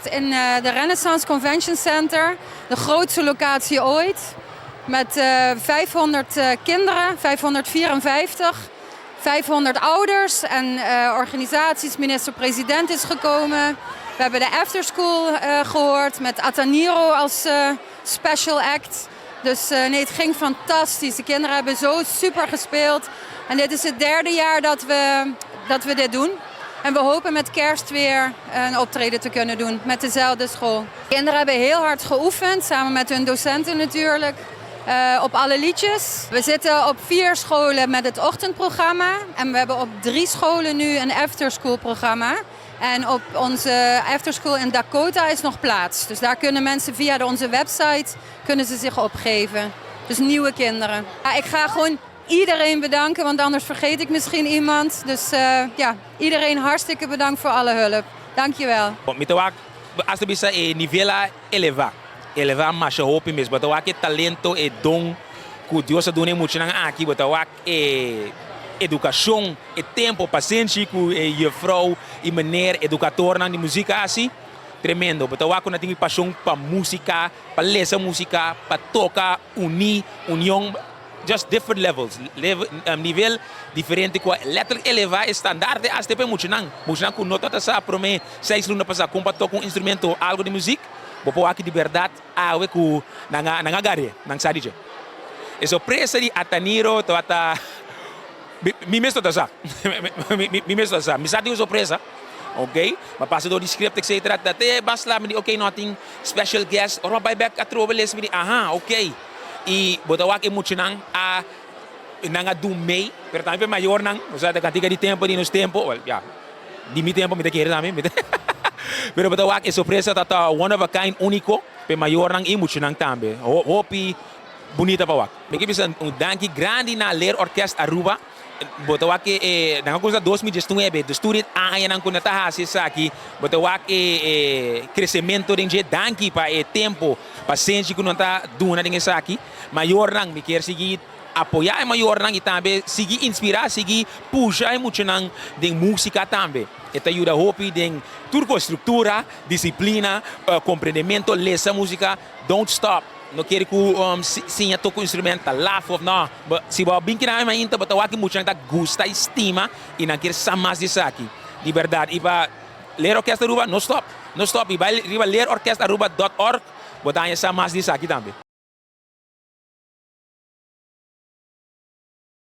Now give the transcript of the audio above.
Leerorkest in de Renaissance Convention Center. De grootste locatie ooit. Met 500 kinderen, 554. 500 ouders en organisaties. Minister-president is gekomen. We hebben de afterschool gehoord met Ataniro als special act. Dus nee, het ging fantastisch. De kinderen hebben zo super gespeeld. En dit is het 3e jaar dat we dit doen. En we hopen met kerst weer een optreden te kunnen doen met dezelfde school. De kinderen hebben heel hard geoefend, samen met hun docenten natuurlijk, op alle liedjes. We zitten op 4 scholen met het ochtendprogramma. En we hebben op 3 scholen nu een afterschoolprogramma. En op onze afterschool in Dakota is nog plaats. Dus daar kunnen mensen via onze website kunnen ze zich opgeven. Dus nieuwe kinderen. Ja, ik ga gewoon iedereen bedanken, want anders vergeet ik misschien iemand. Dus ja, iedereen hartstikke bedankt voor alle hulp. Dankjewel. Als je bisa nivela eleva masha hopi mes, but wak talento e don ku Dios doen e moet nang aki, but wak educação, tempo, paciência ku je vrouw, e meneer educator nang di música assim. Tremendo, but wak na tingi paixão pa música, pa lezer música, pa tocar, união. Just different levels, nível diferente. Letterlijk elevar is standaard. Als je moet com nota tá para mim 6 lunas passar com um instrumento algo de música, vou aqui de verdade a ver com na gare, na sadije. É sorpresa de Ataniro, tá me mesmo tá já, me mesmo tá já. Me sabe surpresa, ok? Mas passa do script etc. Até basta lá me diz, ok, nothing special guest. Or by back a trouble les me diz, aha, ok. E botawak emocionang a nanga do mei, pero também maior nang, o sea, da cantiga de tempo de nos tempo, well, yeah, de mi tempo me te querer também, pero botawak é surpresa tata one of a kind único, pe maior nang emocionang também, hopi bonita pa wak. Me que bisa danki grande na Leerorkest Aruba. Botawak nanga coisa 2019, do student aan nang kuna ta hasa aqui, botawak crescimento de danki pa tempo, paciência que não tá duna dengan aqui, maior nang me quer seguir apoiar maior nang e também seguir inspirar, seguir puxar muito nang de música também. Eta ajuda hopi den turco estrutura, disciplina, compreendimento, lesa música, don't stop. Não quero que sim toco instrumento, laugh of não, se vai bem que não é mainta, but awaki muito nang gusta, estima e não quer mais disso aqui. De verdade, e para Leerorkest Aruba, no stop, e vai leerorkestaruba.org, botar essa mais disso aqui também.